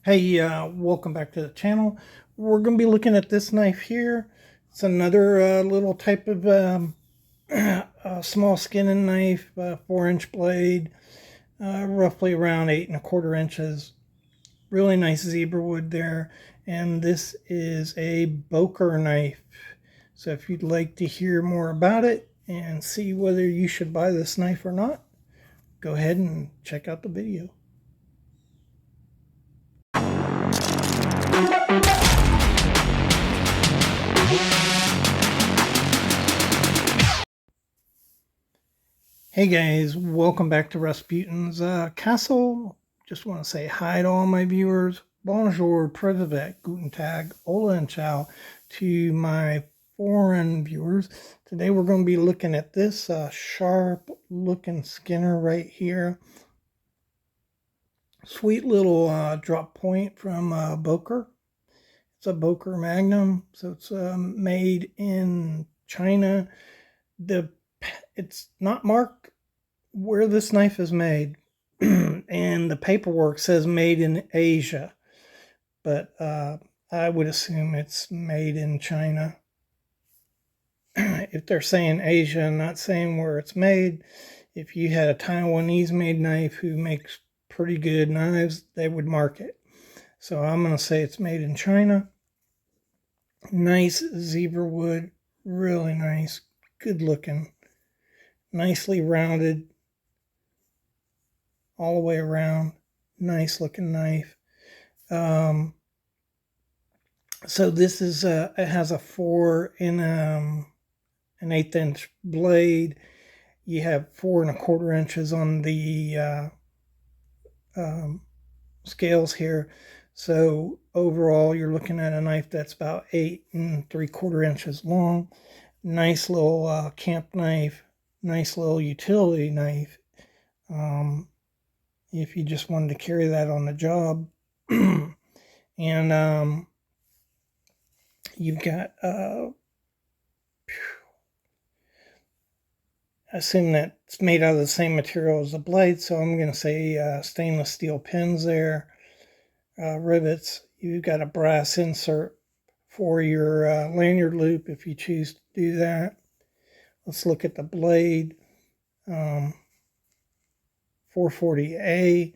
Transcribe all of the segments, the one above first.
Hey, welcome back to the channel. We're going to be looking at this knife here. It's another little type of small skinning knife, 4-inch blade, roughly around 8¼ inches. Really nice zebra wood there. And this is a Boker knife. So if you'd like to hear more about it and see whether you should buy this knife or not, go ahead and check out the video. Hey guys, welcome back to Rasputin's Castle. Just want to say hi to all my viewers. Bonjour, Privet, Guten Tag, Ola and Ciao to my foreign viewers. Today we're going to be looking at this sharp looking skinner right here. Sweet little drop point from Boker. It's a Boker Magnum, so it's made in China. It's not marked where this knife is made, and the paperwork says made in Asia, but I would assume it's made in China. If they're saying Asia and not saying where it's made, if you had a Taiwanese made knife who makes pretty good knives, they would mark it. So I'm going to say it's made in China. Nice zebra wood, really nice, good looking, nicely rounded all the way around. Nice looking knife. So this is it has a 4 and an 1/8 inch blade. You have 4¼ inches on the scales here. So overall, you're looking at a knife that's about 8¾ inches long. Nice little camp knife. Nice little utility knife. If you just wanted to carry that on the job. And you've got I assume that it's made out of the same material as the blade, so I'm going to say stainless steel pins there, rivets. You've got a brass insert for your lanyard loop if you choose to do that. Let's look at the blade. 440A.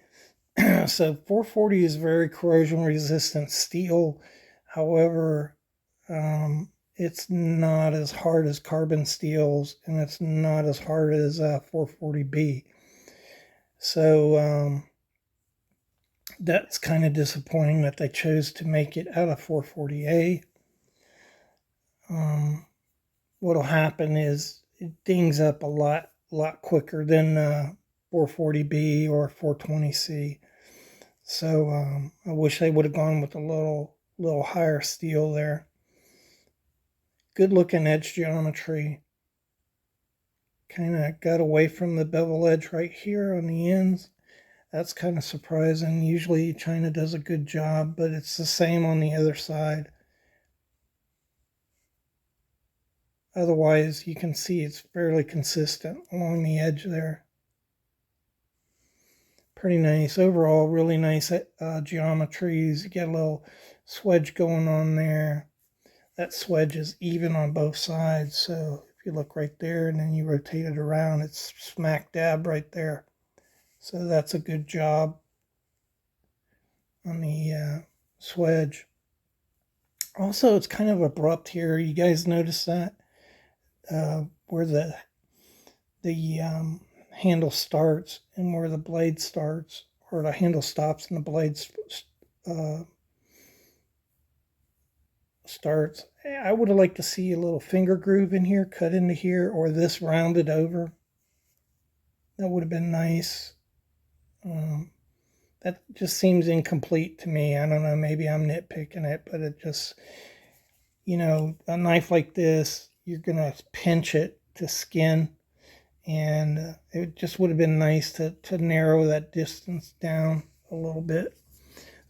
So 440 is very corrosion resistant steel. However, it's not as hard as carbon steels, and it's not as hard as 440B. So that's kind of disappointing that they chose to make it out of 440A. What'll happen is it dings up a lot quicker than 440B or 420C. So I wish they would have gone with a little higher steel there. Good looking edge geometry. Kind of got away from the bevel edge right here on the ends. That's kind of surprising. Usually China does a good job, but it's the same on the other side. Otherwise, you can see it's fairly consistent along the edge there. Pretty nice. Overall, really nice geometries. You get a little swedge going on there. That swedge is even on both sides. So if you look right there and then you rotate it around, it's smack dab right there. So that's a good job on the swedge. Also, it's kind of abrupt here. You guys notice that? Where the handle starts and where the blade starts, or the handle stops and the blade starts. I would have liked to see a little finger groove in here, cut into here, or this rounded over. That would have been nice. That just seems incomplete to me. I don't know, maybe I'm nitpicking it, but it just, a knife like this, you're going to pinch it to skin, and it just would have been nice to narrow that distance down a little bit.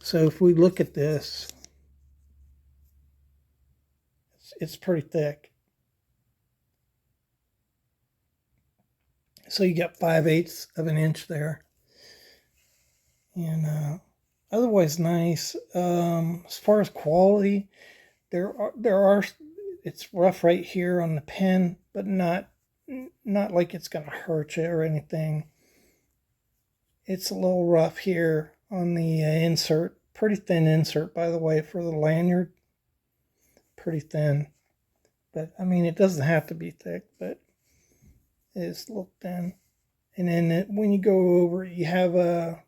So if we look at this, it's pretty thick. So you got 5/8 of an inch there. And otherwise nice. As far as quality, there are it's rough right here on the pen, but not like it's gonna hurt you or anything. It's a little rough here on the insert. Pretty thin insert, by the way, for the lanyard. Pretty thin, but I mean it doesn't have to be thick, but it's a little thin. And then when you go over it, you have a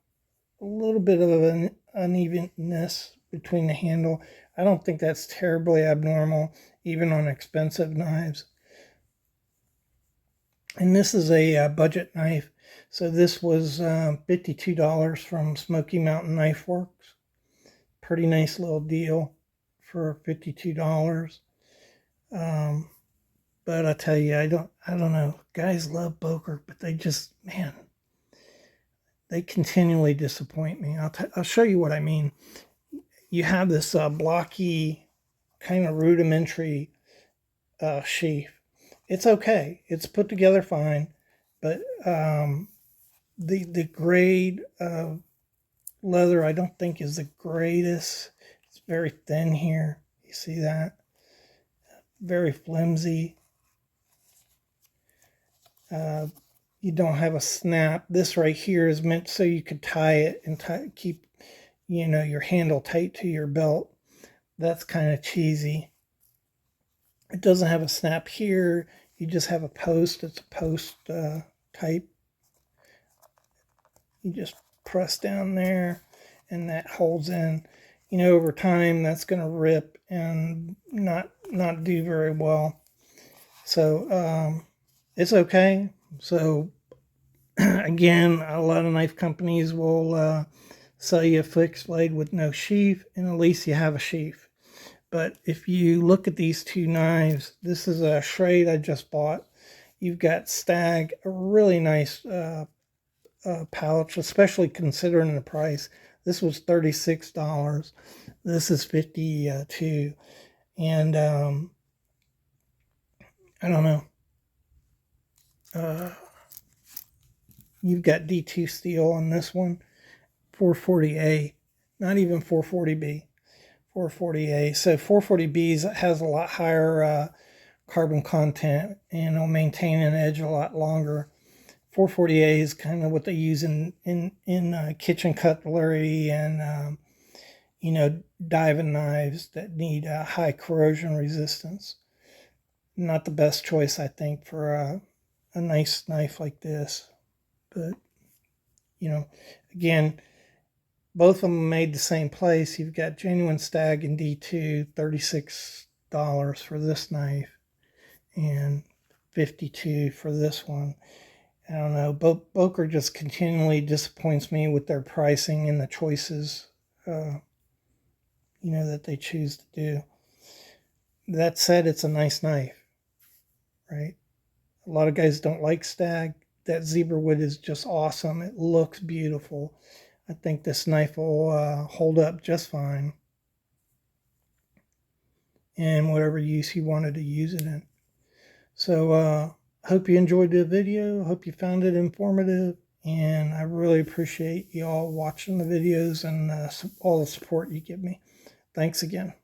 little bit of an unevenness between the handle. I don't think that's terribly abnormal, even on expensive knives. And this is a budget knife. So this was $52 from Smoky Mountain Knife Works. Pretty nice little deal for $52. But I tell you, I don't know. Guys love Boker, but they just, man, they continually disappoint me. I'll show you what I mean. You have this blocky, kind of rudimentary sheath. It's okay. It's put together fine, but the grade of leather I don't think is the greatest. It's very thin here. You see that? Very flimsy. You don't have a snap. This right here is meant so you could tie it and keep, your handle tight to your belt. That's kind of cheesy. It doesn't have a snap here. You just have a post. It's a post type. You just press down there and that holds in. Over time that's going to rip and not do very well. So it's okay. So again, a lot of knife companies will sell you a fixed blade with no sheath, and at least you have a sheath. But if you look at these two knives, this is a Schrade I just bought. You've got Stag, a really nice pouch, especially considering the price. This was $36. This is $52. And I don't know. You've got D2 steel on this one, 440A, not even 440B. 440A. So 440B has a lot higher carbon content and will maintain an edge a lot longer. 440A is kind of what they use in kitchen cutlery and diving knives that need high corrosion resistance. Not the best choice, I think, for a nice knife like this. But again, both of them made the same place. You've got genuine Stag and D2, $36 for this knife, and $52 for this one. I don't know. Boker just continually disappoints me with their pricing and the choices, that they choose to do. That said, it's a nice knife, right? A lot of guys don't like Stag. That zebra wood is just awesome. It looks beautiful. I think this knife will hold up just fine in whatever use you wanted to use it in. So hope you enjoyed the video. Hope you found it informative. And I really appreciate you all watching the videos and all the support you give me. Thanks again.